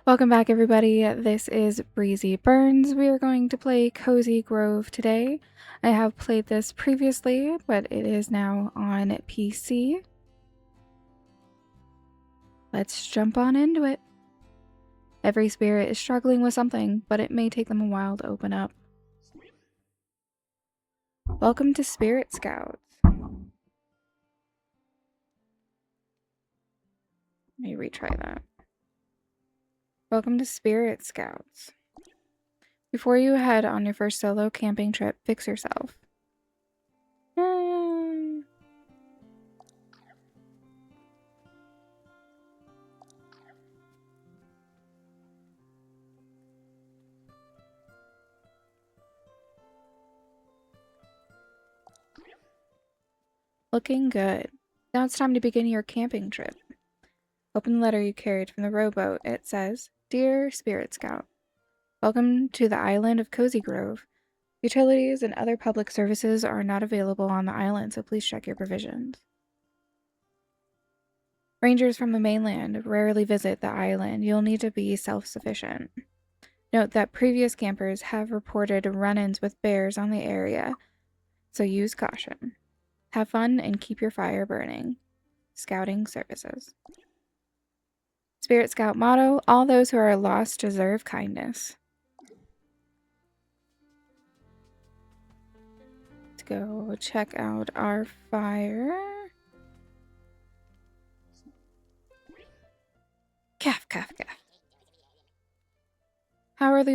Welcome back, everybody. This is Breezy Burns. We are going to play Cozy Grove today. I have played this previously, but it is now on PC. Let's jump on into it. Every spirit is struggling with something, but it may take them a while to open up. Welcome to Spirit Scouts. Let me retry that. Welcome to Spirit Scouts. Before you head on your first solo camping trip, fix yourself. Looking good. Now it's time to begin your camping trip. Open the letter you carried from the rowboat. It says, Dear Spirit Scout, welcome to the island of Cozy Grove. Utilities and other public services are not available on the island, so please check your provisions. Rangers from the mainland rarely visit the island. You'll need to be self-sufficient. Note that previous campers have reported run-ins with bears on the area, so use caution. Have fun and keep your fire burning. Scouting Services. Spirit Scout motto, all those who are lost deserve kindness. Let's go check out our fire. Calf. How are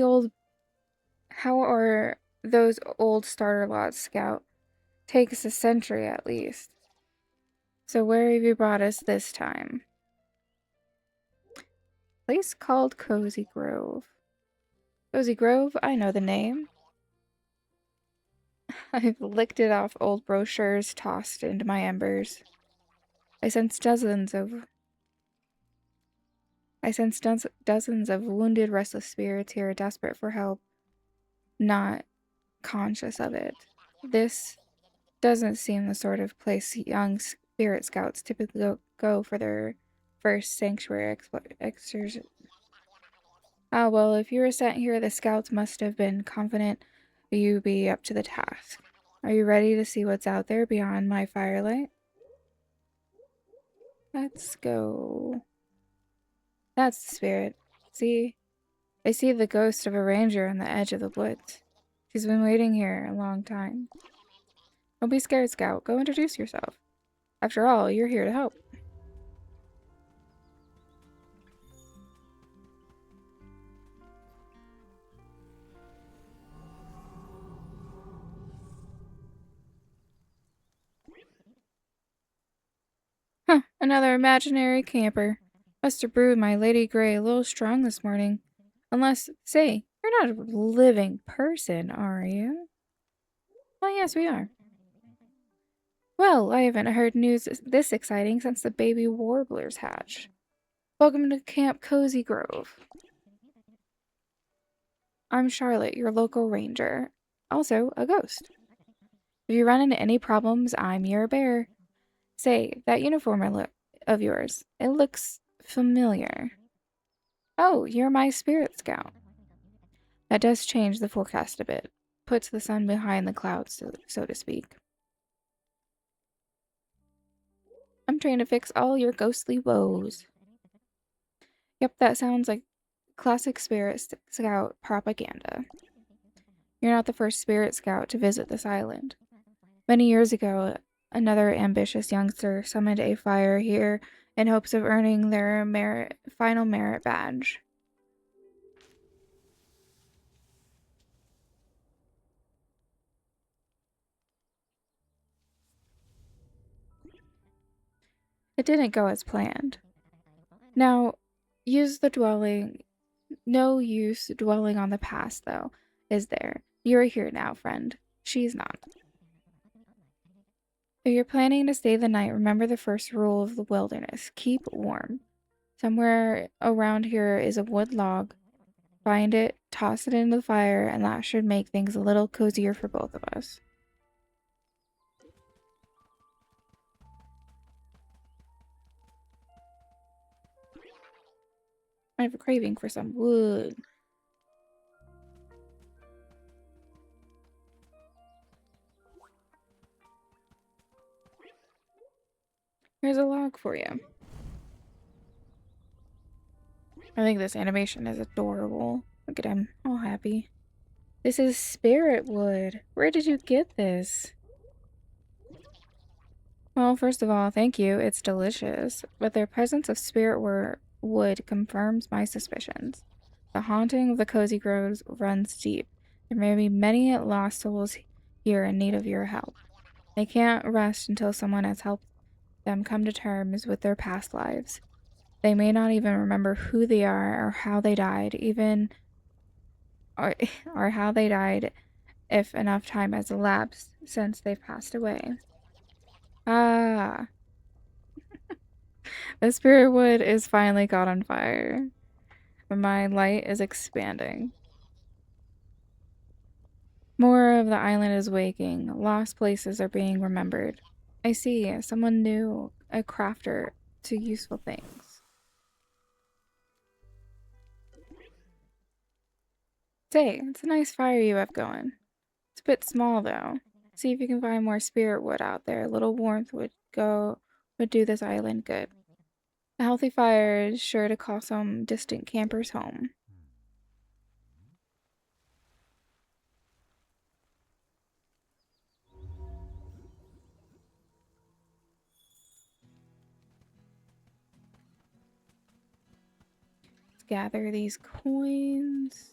those old starter lots, Scout? Takes a century at least. So where have you brought us this time? Place called Cozy Grove. Cozy Grove? I know the name. I've licked it off old brochures tossed into my embers. I sense dozens of wounded, restless spirits here, desperate for help, not conscious of it. This doesn't seem the sort of place young spirit scouts typically go for their first sanctuary excursion. Ah, well, if you were sent here, the scouts must have been confident you'd be up to the task. Are you ready to see what's out there beyond my firelight? Let's go. That's the spirit. See? I see the ghost of a ranger on the edge of the woods. She's been waiting here a long time. Don't be scared, Scout. Go introduce yourself. After all, you're here to help. Huh, another imaginary camper. Must have brewed my Lady Grey a little strong this morning. Unless, say, you're not a living person, are you? Well, yes, we are. Well, I haven't heard news this exciting since the baby warblers hatched. Welcome to Camp Cozy Grove. I'm Charlotte, your local ranger. Also, a ghost. If you run into any problems, I'm your bear. Say, that uniform of yours, it looks familiar. Oh, you're my spirit scout. That does change the forecast a bit. Puts the sun behind the clouds, so to speak. I'm trying to fix all your ghostly woes. Yep, that sounds like classic Spirit Scout propaganda. You're not the first Spirit Scout to visit this island. Many years ago, another ambitious youngster summoned a fire here in hopes of earning their final merit badge. It didn't go as planned. Now, no use dwelling on the past, though, is there? You're here now, friend. She's not. If you're planning to stay the night, remember the first rule of the wilderness. Keep warm. Somewhere around here is a wood log. Find it, toss it into the fire, and that should make things a little cozier for both of us. I have a craving for some wood. Here's a log for you. I think this animation is adorable. Look at him, all happy. This is spirit wood. Where did you get this? Well, first of all, thank you. It's delicious. But their presence of spirit wood confirms my suspicions. The haunting of the cozy groves runs deep. There may be many lost souls here in need of your help. They can't rest until someone has helped them come to terms with their past lives. They may not even remember who they are or how they died, or, or how they died if enough time has elapsed since they've passed away. Ah, the spirit wood is finally caught on fire. My light is expanding. More of the island is waking. Lost places are being remembered. I see. Someone new, a crafter to useful things. Say, it's a nice fire you have going. It's a bit small though. See if you can find more spirit wood out there. A little warmth would do this island good. A healthy fire is sure to call some distant campers home. Let's gather these coins.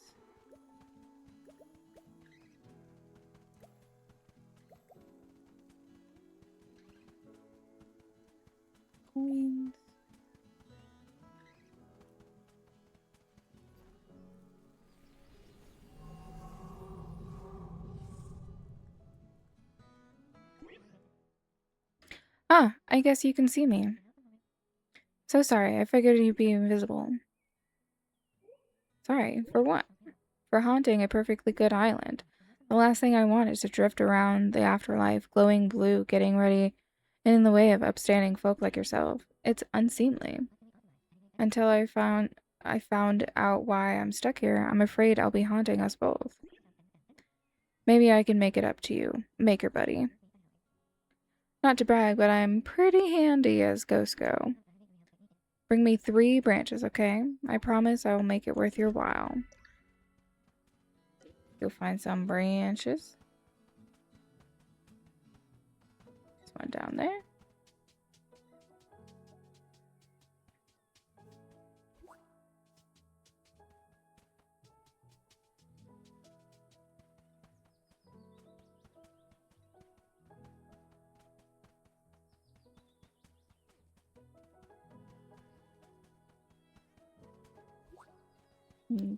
Coins. Ah, I guess you can see me. So sorry, I figured you'd be invisible. Sorry, for what? For haunting a perfectly good island. The last thing I want is to drift around the afterlife, glowing blue, getting ready in the way of upstanding folk like yourself. It's unseemly. Until I found out why I'm stuck here, I'm afraid I'll be haunting us both. Maybe I can make it up to you, Maker Buddy. Not to brag, but I'm pretty handy as ghosts go. Bring me 3 branches, okay? I promise I will make it worth your while. You'll find some branches. This one down there.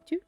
Two.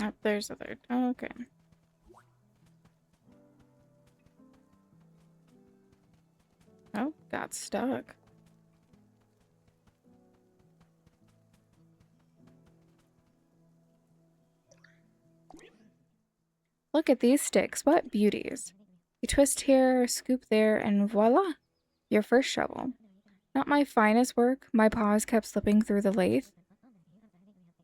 Oh, there's a third. Oh, okay. Oh, got stuck. Look at these sticks. What beauties. You twist here, scoop there, and voila! Your first shovel. Not my finest work. My paws kept slipping through the lathe.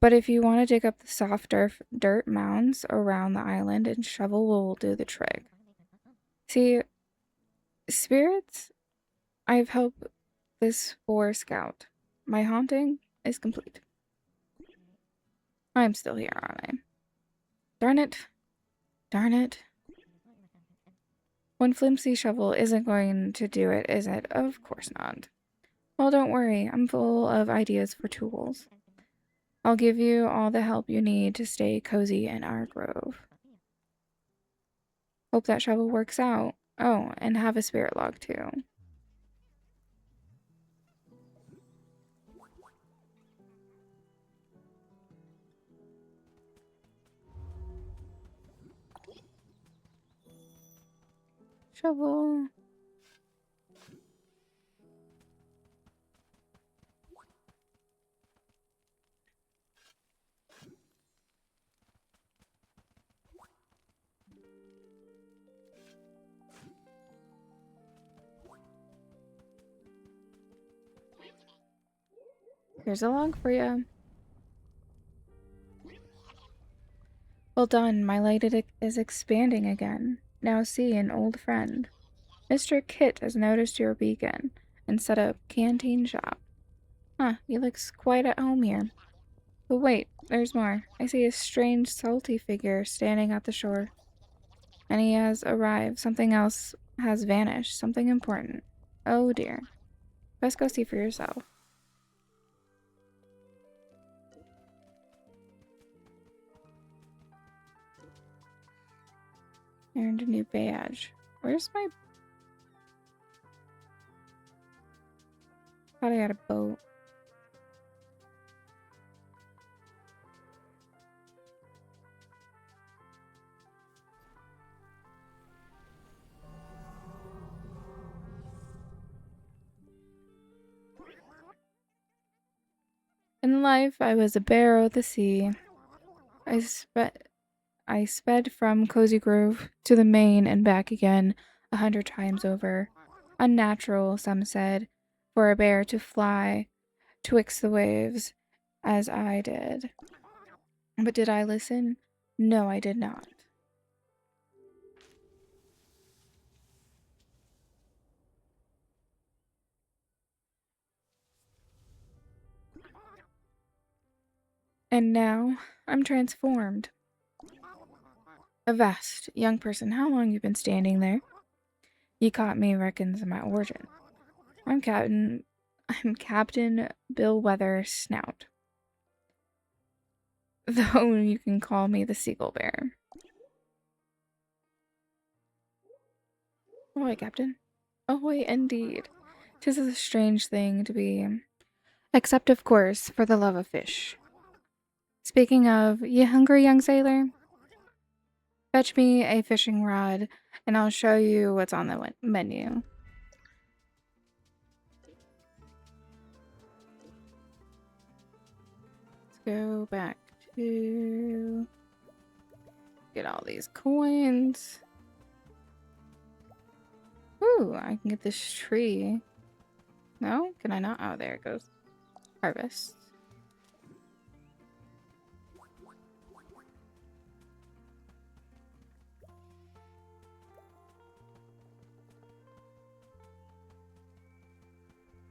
But if you want to dig up the soft dirt mounds around the island, and shovel will do the trick. See, spirits I've helped this Boar Scout. My haunting is complete. I'm still here, aren't I? Darn it. Darn it. One flimsy shovel isn't going to do it, is it? Of course not. Well, don't worry. I'm full of ideas for tools. I'll give you all the help you need to stay cozy in our grove. Hope that shovel works out. Oh, and have a spirit log too. Shovel. Here's a log for you. Well done, my light is expanding again. Now see an old friend. Mr. Kit has noticed your beacon and set up canteen shop. Huh, he looks quite at home here. But wait, there's more. I see a strange salty figure standing at the shore. And he has arrived. Something else has vanished. Something important. Oh dear. Best go see for yourself. Earned a new badge. Where's my... Thought I had a boat. In life, I was a bear of the sea. I sped from Cozy Grove to the main and back again 100 times over. Unnatural, some said, for a bear to fly twixt the waves as I did. But did I listen? No, I did not. And now I'm transformed. Avast, young person, how long you been standing there? You caught me, reckons my origin. I'm Captain Bill Weather Snout. Though you can call me the Seagull Bear. Ahoy, Captain. Ahoy, indeed. 'Tis a strange thing to be. Except, of course, for the love of fish. Speaking of, you hungry, young sailor? Fetch me a fishing rod, and I'll show you what's on the menu. Let's go back to... Get all these coins. Ooh, I can get this tree. No? Can I not? Oh, there it goes. Harvest.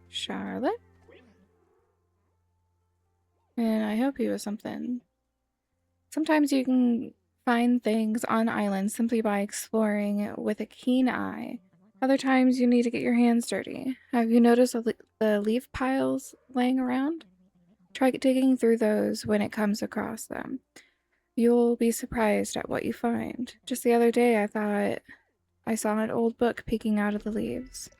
Charlotte. And I hope he was something. Sometimes you can find things on islands simply by exploring with a keen eye. Other times you need to get your hands dirty. Have you noticed the leaf piles laying around? Try digging through those when it comes across them. You'll be surprised at what you find. Just the other day I thought I saw an old book peeking out of the leaves.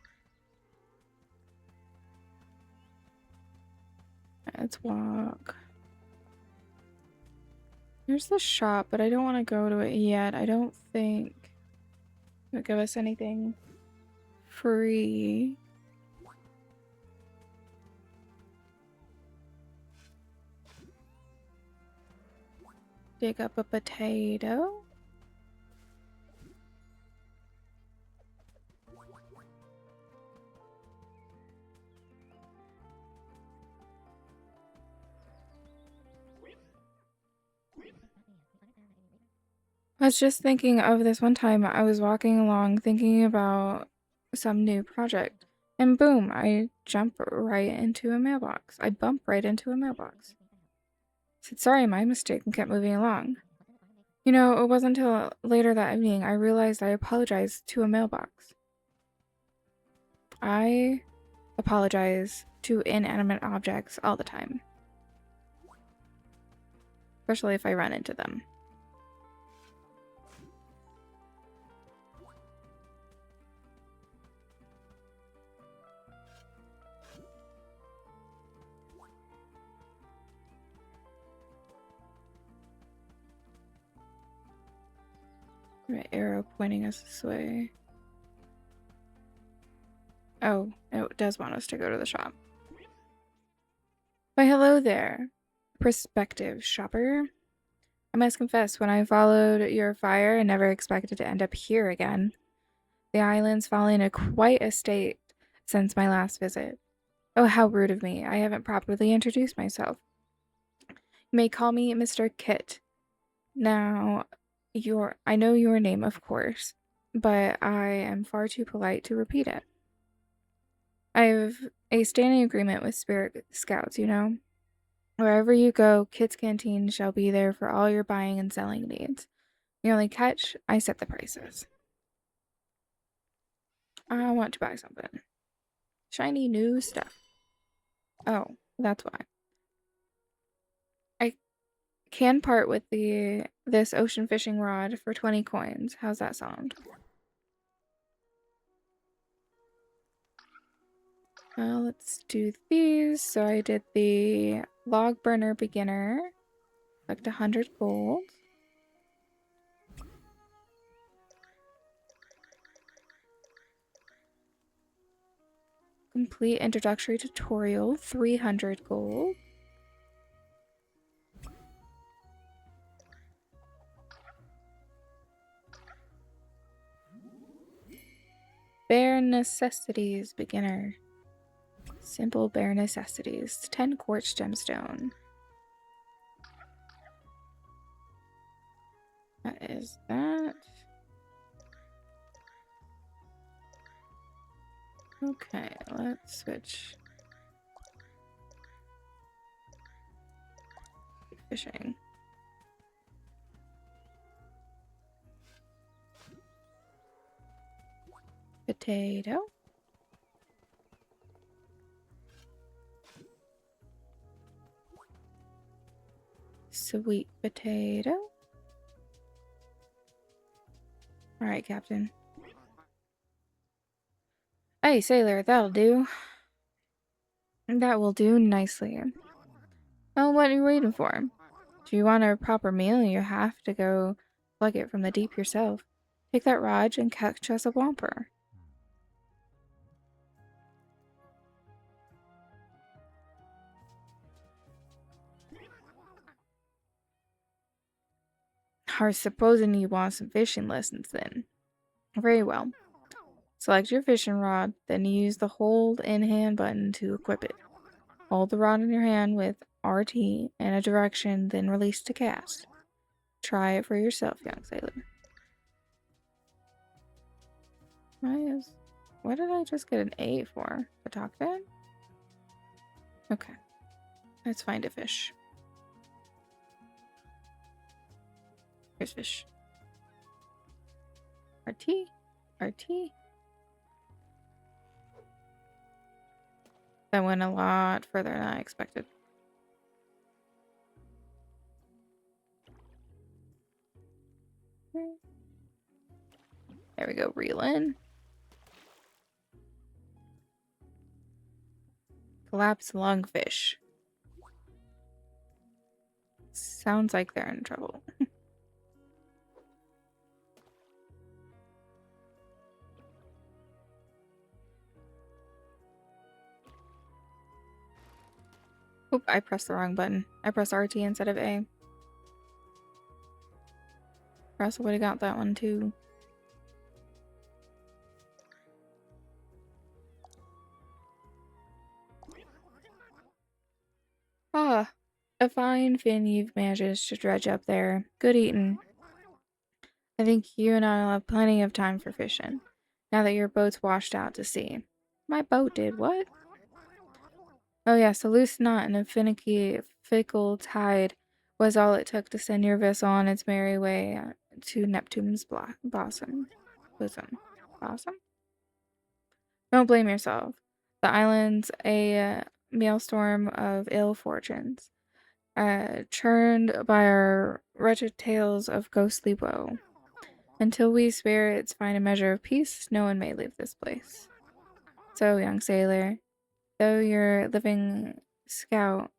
Let's walk. Here's the shop, but I don't want to go to it yet. I don't think it'll give us anything free. Dig up a potato. I was just thinking of this one time I was walking along thinking about some new project. And boom, I jump right into a mailbox. I bump right into a mailbox. Said, sorry, my mistake, and kept moving along. You know, it wasn't until later that evening I realized I apologized to a mailbox. I apologize to inanimate objects all the time. Especially if I run into them. My arrow pointing us this way. Oh, it does want us to go to the shop. Why, hello there, prospective shopper. I must confess, when I followed your fire, I never expected to end up here again. The island's fallen into quite a state since my last visit. Oh, how rude of me. I haven't properly introduced myself. You may call me Mr. Kit. Now, I know your name, of course, but I am far too polite to repeat it. I have a standing agreement with Spirit Scouts, you know? Wherever you go, Kit's Canteen shall be there for all your buying and selling needs. The only catch, I set the prices. I want to buy something. Shiny new stuff. Oh, that's why. I can part with this ocean fishing rod for 20 coins. How's that sound? Let's do these. So I did the log burner beginner. Collect 100 gold. Complete introductory tutorial, 300 gold. Bare necessities beginner. Simple bare necessities, 10 quartz gemstone. What is that? Okay, let's switch. Fishing. Potato. Sweet potato. Alright, Captain. Hey, sailor, that'll do. That will do nicely. Well, what are you waiting for? Do you want a proper meal? You have to go plug it from the deep yourself. Take that rod and catch us a whopper. Or supposing you want some fishing lessons then. Very well. Select your fishing rod, then use the hold in hand button to equip it. Hold the rod in your hand with RT in a direction, then release to cast. Try it for yourself, young sailor. What did I just get an A for? A talk then? Okay. Let's find a fish. Here's fish. RT? RT? That went a lot further than I expected. There we go, reel in. Collapsed lungfish. Sounds like they're in trouble. Oop, I pressed the wrong button. I pressed RT instead of A. Russell would have got that one too. Ah, a fine fin you've managed to dredge up there. Good eating. I think you and I will have plenty of time for fishing, now that your boat's washed out to sea. My boat did what? Oh yes, a loose knot and a finicky, fickle tide was all it took to send your vessel on its merry way to Neptune's bosom. Bosom? Don't blame yourself. The island's a maelstrom of ill fortunes, churned by our wretched tales of ghostly woe. Until we spirits find a measure of peace, no one may leave this place. So, young sailor, though you're living scout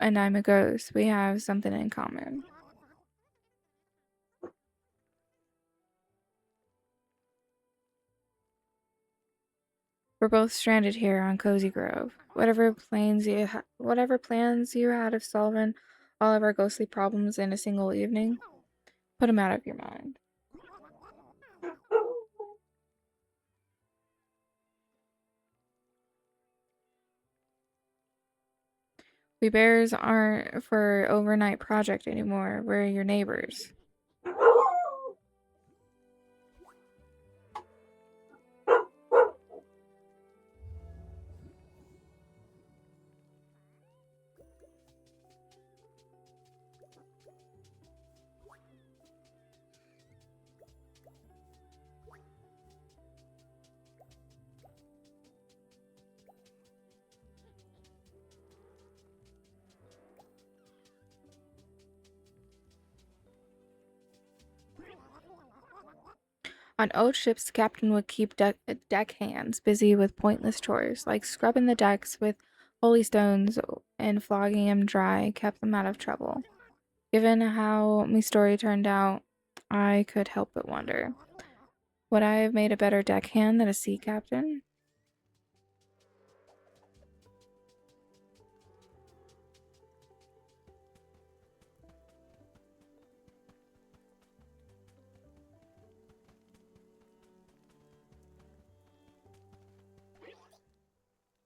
and I'm a ghost, we have something in common. We're both stranded here on Cozy Grove. Whatever plans you had of solving all of our ghostly problems in a single evening, put them out of your mind. We bears aren't for overnight project anymore. We're your neighbors. On old ships, the captain would keep deck hands busy with pointless chores, like scrubbing the decks with holy stones and flogging them dry kept them out of trouble. Given how my story turned out, I could help but wonder, would I have made a better deckhand than a sea captain?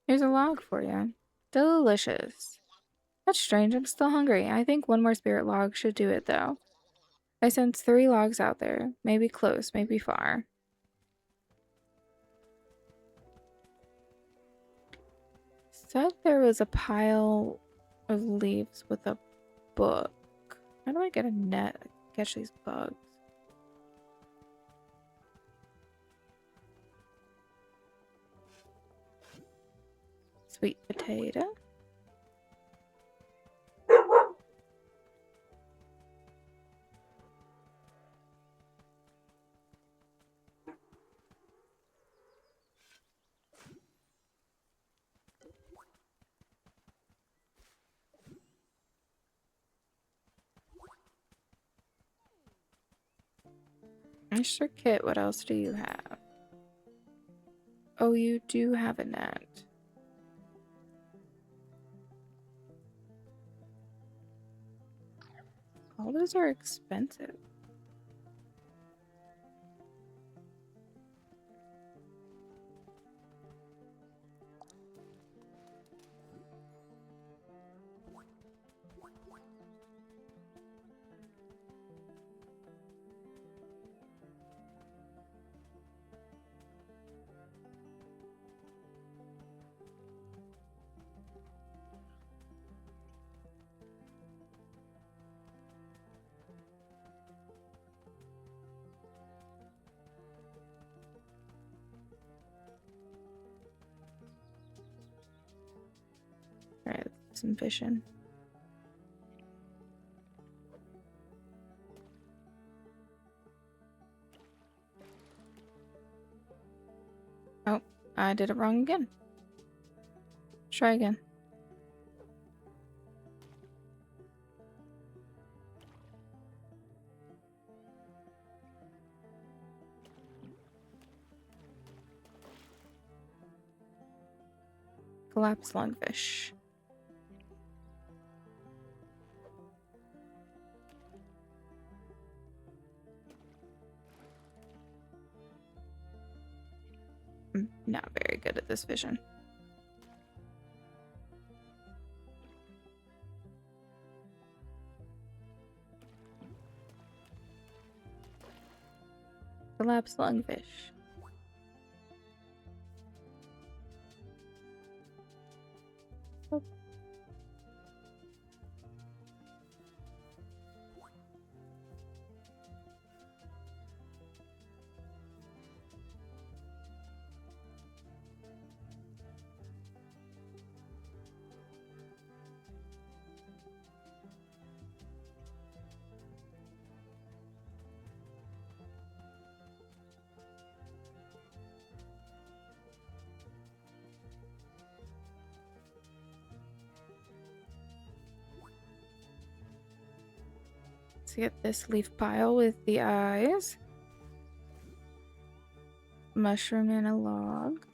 Here's a log for you. Delicious. That's strange, I'm still hungry. I think one more spirit log should do it, though. I sense 3 logs out there. Maybe close, maybe far. Said there was a pile of leaves with a book. How do I get a net to catch these bugs? Sweet potato. Mr. Kit, what else do you have? Oh, you do have a net. All those are expensive. Alright, some fishing. Oh, I did it wrong again. Try again. Collapsed lungfish. I'm not very good at this fishing. Collapsed lungfish. Let's get this leaf pile with the eyes. Mushroom and a log.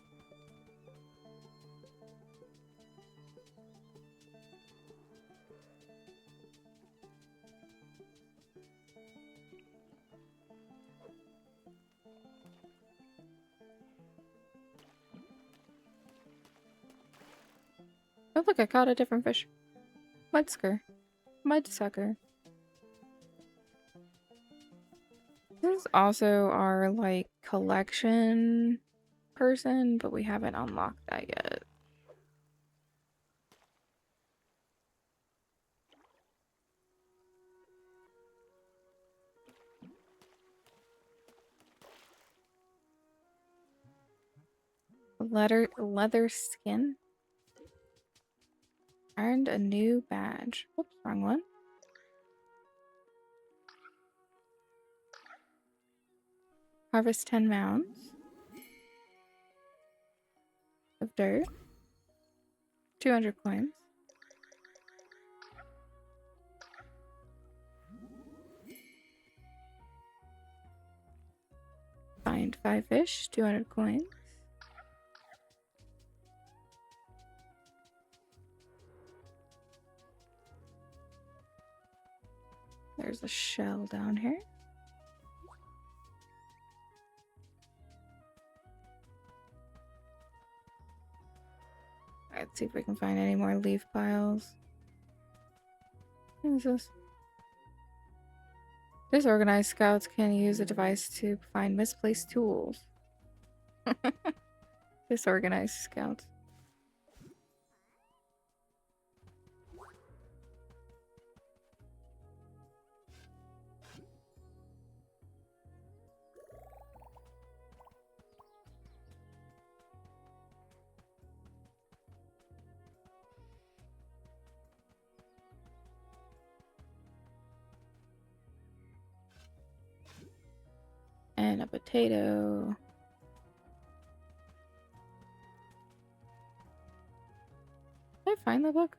Oh look, I caught a different fish. Mudsker. Mudsucker. This is also our, like, collection person, but we haven't unlocked that yet. Leather skin. Earned a new badge. Whoops, wrong one. Harvest 10 mounds of dirt. 200 coins. Find 5 fish, 200 coins. There's a shell down here. Let's see if we can find any more leaf piles. What is this? Disorganized scouts can use a device to find misplaced tools. Disorganized scouts. And a potato. Did I find the book?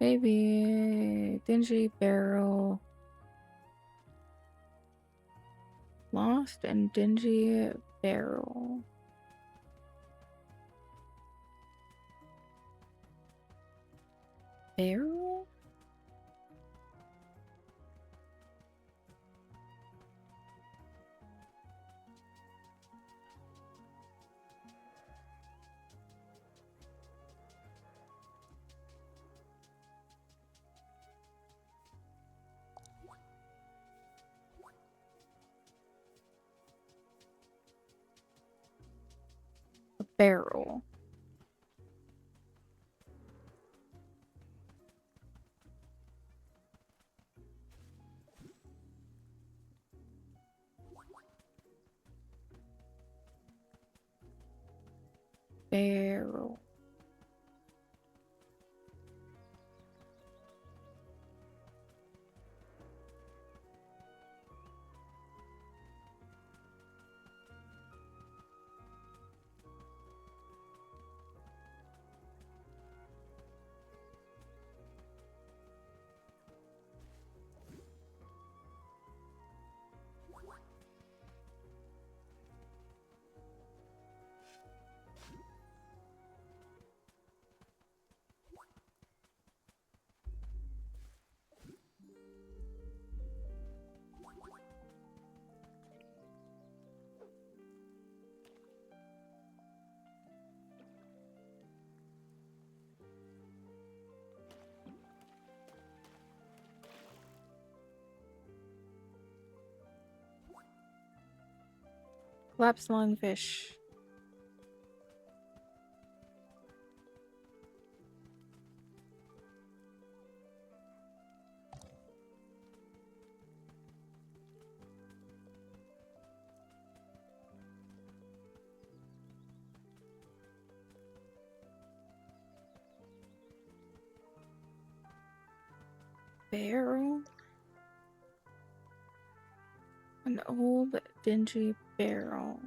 Maybe dingy barrel. Lost and dingy barrel. Barrel? A barrel. Barrel. Collapsed lungfish. Barrel? An old dingy barrel.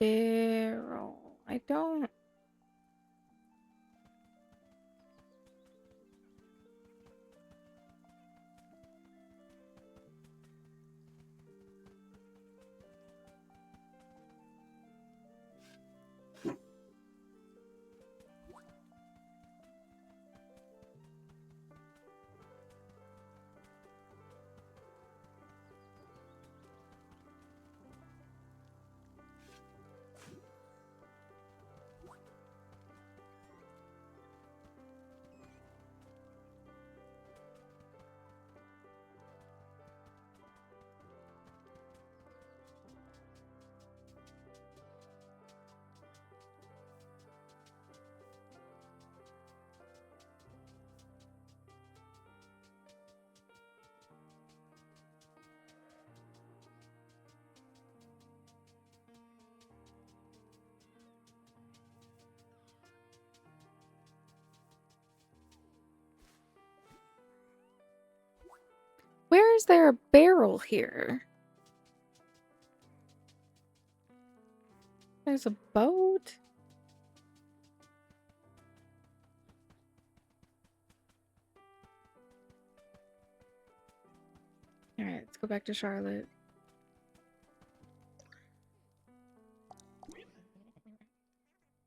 barrel. I don't. Where is there a barrel here? There's a boat? Alright, let's go back to Charlotte.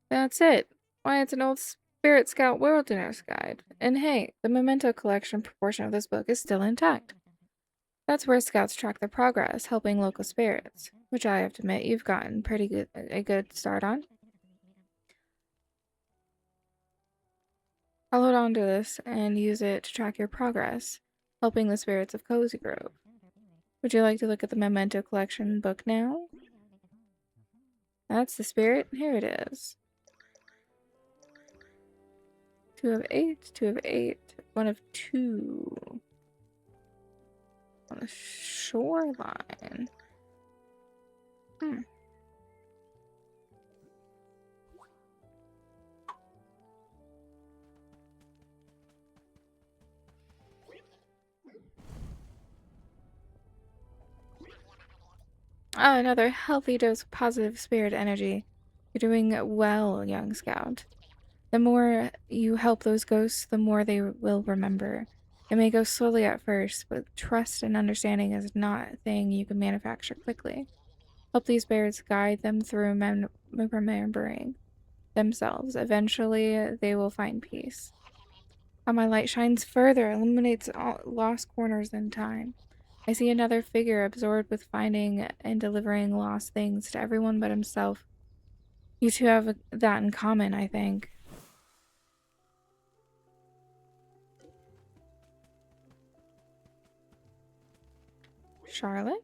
That's it. Why, it's an old Spirit Scout Wilderness Guide. And hey, the memento collection proportion of this book is still intact. That's where scouts track their progress, helping local spirits, which I have to admit you've gotten a good start on. I'll hold on to this and use it to track your progress, helping the spirits of Cozy Grove. Would you like to look at the memento collection book now? That's the spirit. Here it is. 2 of 8, 2 of 8, 1 of 2. On the shoreline. Oh, another healthy dose of positive spirit energy. You're doing well, young scout. The more you help those ghosts, the more they will remember. It may go slowly at first, but trust and understanding is not a thing you can manufacture quickly. Help these spirits guide them through remembering themselves. Eventually, they will find peace. How my light shines further, illuminates all lost corners in time. I see another figure absorbed with finding and delivering lost things to everyone but himself. You two have that in common, I think. Charlotte?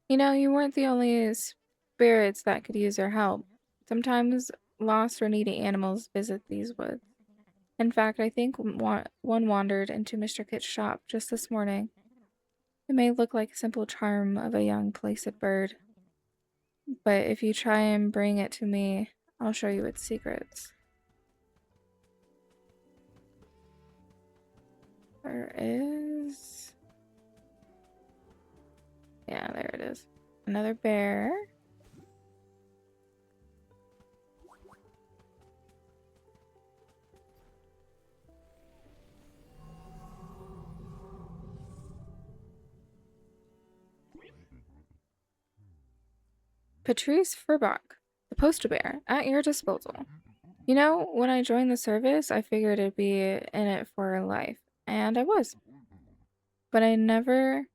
You know, you weren't the only spirits that could use your help. Sometimes lost or needy animals visit these woods. In fact, I think one wandered into Mr. Kit's shop just this morning. It may look like a simple charm of a young placid bird, but if you try and bring it to me, I'll show you its secrets. There is... Yeah, there it is. Another bear. Patrice Furbach, the poster bear, at your disposal. You know, when I joined the service, I figured it'd be in it for life, and I was. But I never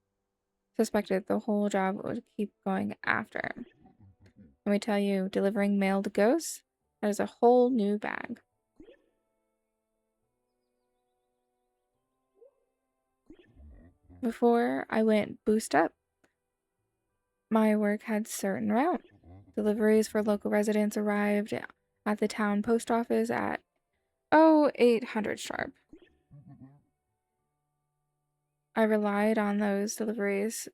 suspected the whole job would keep going after. Let me tell you, delivering mail to ghosts, that is a whole new bag. Before I went boost up, my work had certain route. Deliveries for local residents arrived at the town post office at 0800 sharp. I relied on those deliveries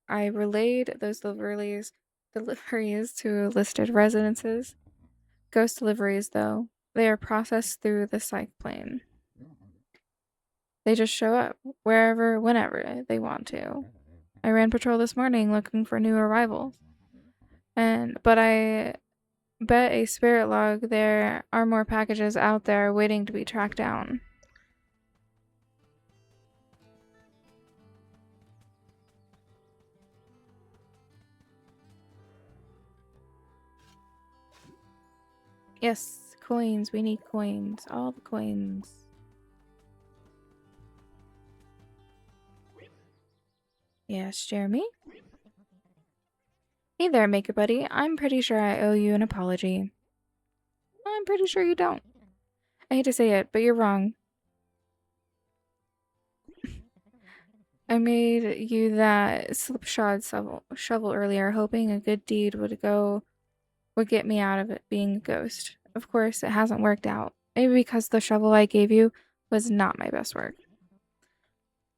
I relayed those deliveries to listed residences. Ghost deliveries, though, they are processed through the psych plane. They just show up wherever, whenever they want to. I ran patrol this morning looking for new arrivals. But I bet a spirit log there are more packages out there waiting to be tracked down. Yes, coins. We need coins. All the coins. Yes, Jeremy? Hey there, Maker Buddy. I'm pretty sure I owe you an apology. I'm pretty sure you don't. I hate to say it, but you're wrong. I made you that slipshod shovel earlier, hoping a good deed would get me out of it being a ghost. Of course, it hasn't worked out. Maybe because the shovel I gave you was not my best work.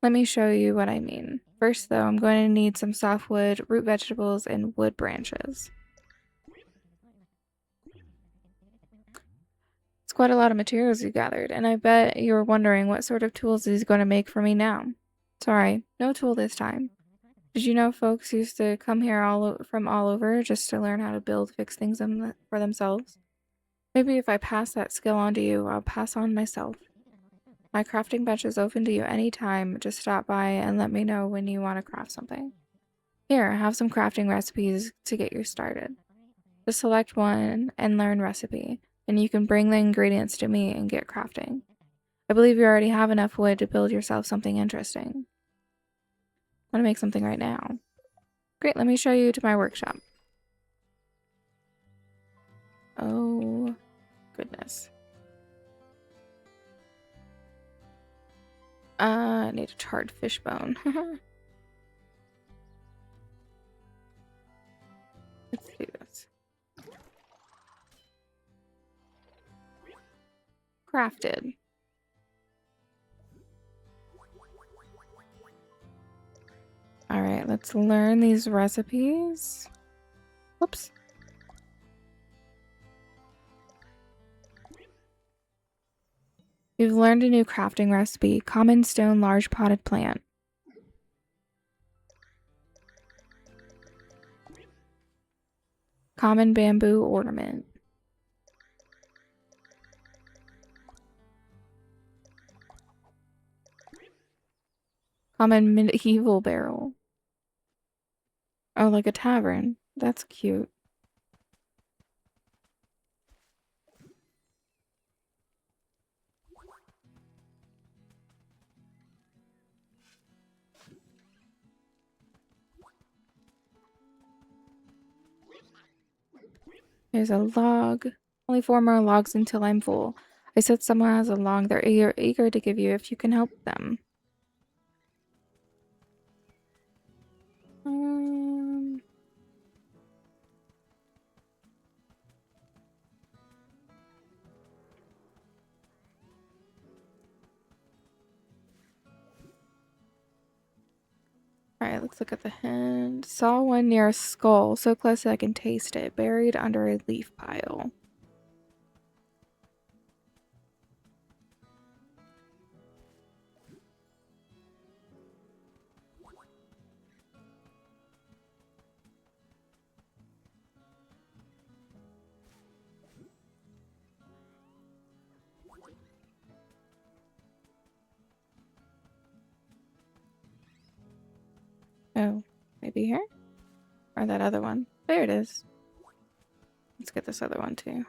Let me show you what I mean. First, though, I'm going to need some softwood, root vegetables, and wood branches. It's quite a lot of materials you gathered, and I bet you're wondering what sort of tools he's going to make for me now. Sorry, no tool this time. Did you know folks used to come here from all over just to learn how to fix things for themselves? Maybe if I pass that skill on to you, I'll pass on myself. My crafting bench is open to you anytime. Just stop by and let me know when you want to craft something. Here, I have some crafting recipes to get you started. Just select one and learn recipe, and you can bring the ingredients to me and get crafting. I believe you already have enough wood to build yourself something interesting. I want to make something right now. Great, let me show you to my workshop. Oh, goodness. I need a charred fish bone. Let's do this. Crafted. Alright, let's learn these recipes. Whoops. You've learned a new crafting recipe. Common stone large potted plant. Common bamboo ornament. Common medieval barrel. Oh, like a tavern. That's cute. There's a log. Only 4 more logs until I'm full. I said someone has a log they're eager to give you if you can help them. Alright, let's look at the hint. Saw one near a skull, so close that I can taste it, buried under a leaf pile. Oh, maybe here? Or that other one. There it is. Let's get this other one too.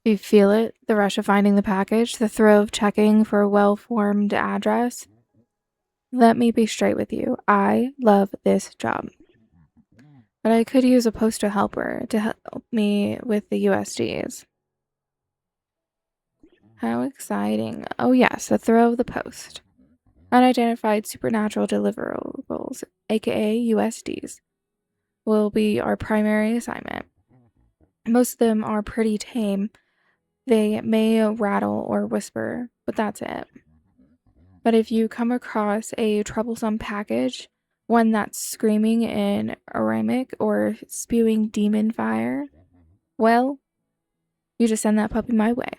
You feel it? The rush of finding the package? The thrill of checking for a well-formed address? Let me be straight with you. I love this job. But I could use a postal helper to help me with the USDs. How exciting. Oh yes, the thrill of the post. Unidentified supernatural deliverables, aka USDs, will be our primary assignment. Most of them are pretty tame. They may rattle or whisper, but that's it. But if you come across a troublesome package, one that's screaming in Aramic or spewing demon fire, well, you just send that puppy my way.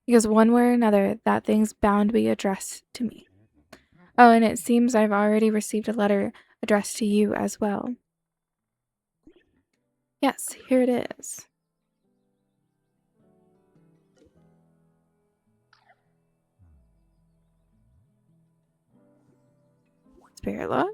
Because one way or another, that thing's bound to be addressed to me. Oh, and it seems I've already received a letter addressed to you as well. Yes, here it is. Spirit log?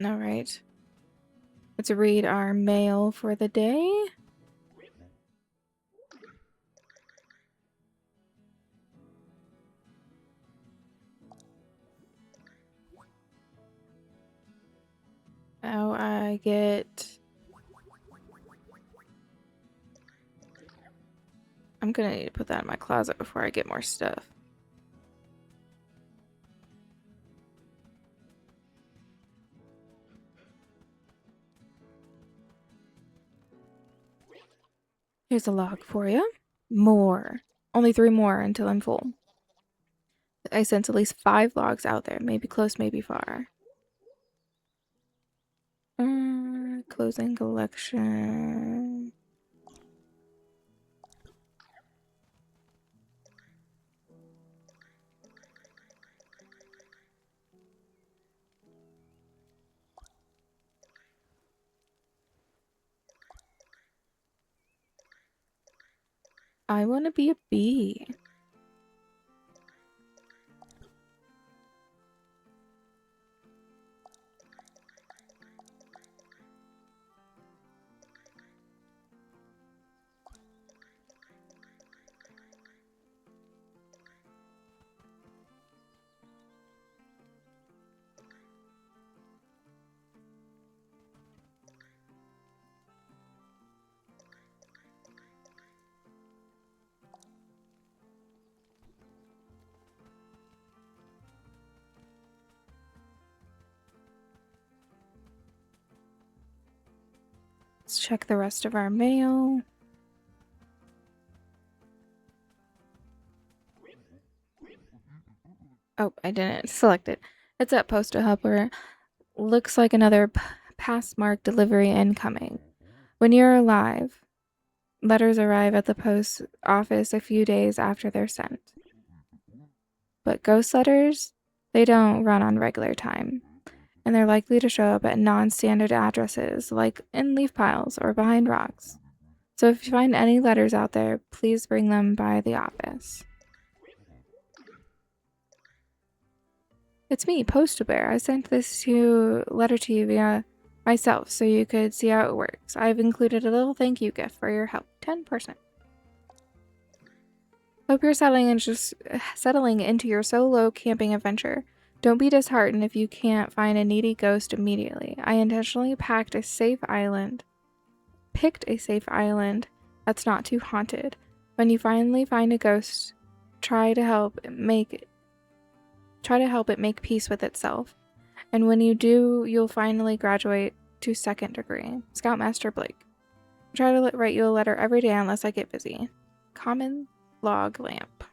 All right. Let's read our mail for the day. Oh, I get... I'm gonna need to put that in my closet before I get more stuff. Here's a log for you. More. Only 3 more until I'm full. I sent at least 5 logs out there. Maybe close, maybe far. Closing collection. I want to be a bee. Let's check the rest of our mail. Oh, I didn't select it. It's at Post Hopper. Looks like another passmark delivery incoming. When you're alive, letters arrive at the post office a few days after they're sent. But ghost letters, they don't run on regular time, and they're likely to show up at non-standard addresses like in leaf piles or behind rocks. So if you find any letters out there, please bring them by the office. It's me, Poster Bear. I sent this letter to you via myself so you could see how it works. I've included a little thank you gift for your help. 10%. Hope you're settling into your solo camping adventure. Don't be disheartened if you can't find a needy ghost immediately. I intentionally picked a safe island that's not too haunted. When you finally find a ghost, try to help it make peace with itself. And when you do, you'll finally graduate to 2nd degree. Scoutmaster Blake. I try to write you a letter every day unless I get busy. Common log lamp.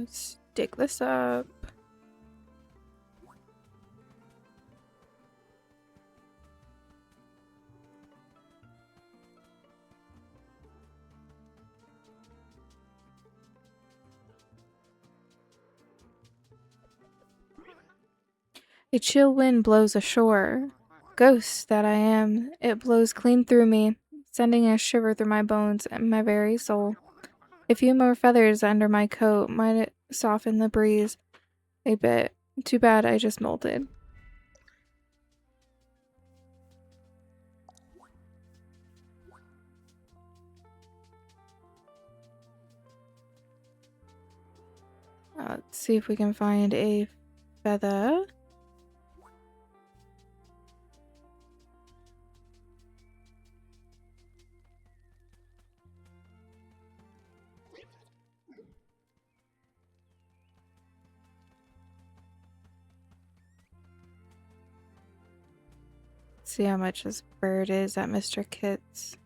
Stick this up. A chill wind blows ashore. Ghost that I am, it blows clean through me, sending a shiver through my bones and my very soul. A few more feathers under my coat might soften the breeze a bit. Too bad I just molted. Let's see if we can find a feather. See how much this bird is at Mr. Kit's.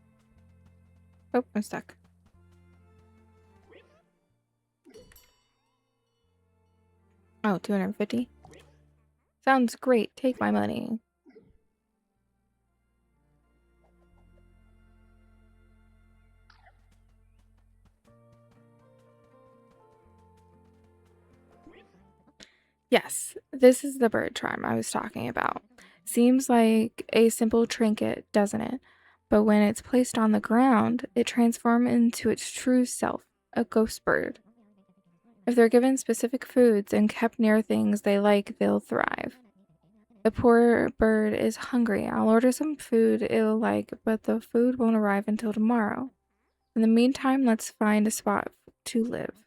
Oh, I'm stuck. Oh, 250. Sounds great. Take my money. Yes, this is the bird charm I was talking about. Seems like a simple trinket, doesn't it? But when it's placed on the ground, it transforms into its true self, a ghost bird. If they're given specific foods and kept near things they like, they'll thrive. The poor bird is hungry. I'll order some food it'll like, but the food won't arrive until tomorrow. In the meantime, let's find a spot to live.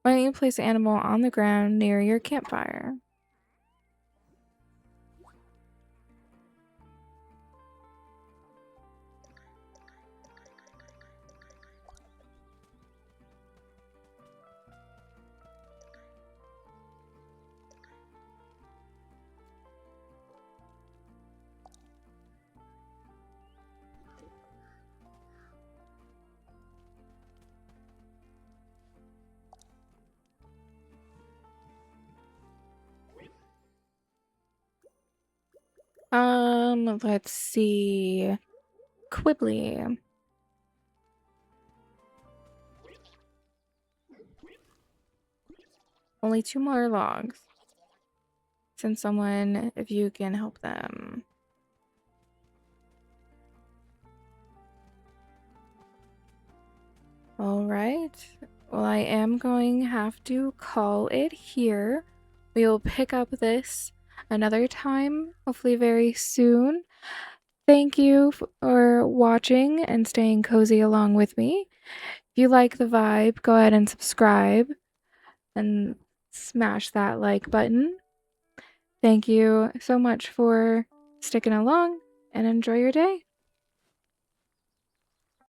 Why don't you place the animal on the ground near your campfire? Let's see. Quibbly. Only 2 more logs. Send someone if you can help them. Alright. Well, I am going to have to call it here. We will pick up this another time, hopefully very soon. Thank you for watching and staying cozy along with me. If you like the vibe, go ahead and subscribe and smash that like button. Thank you so much for sticking along and enjoy your day.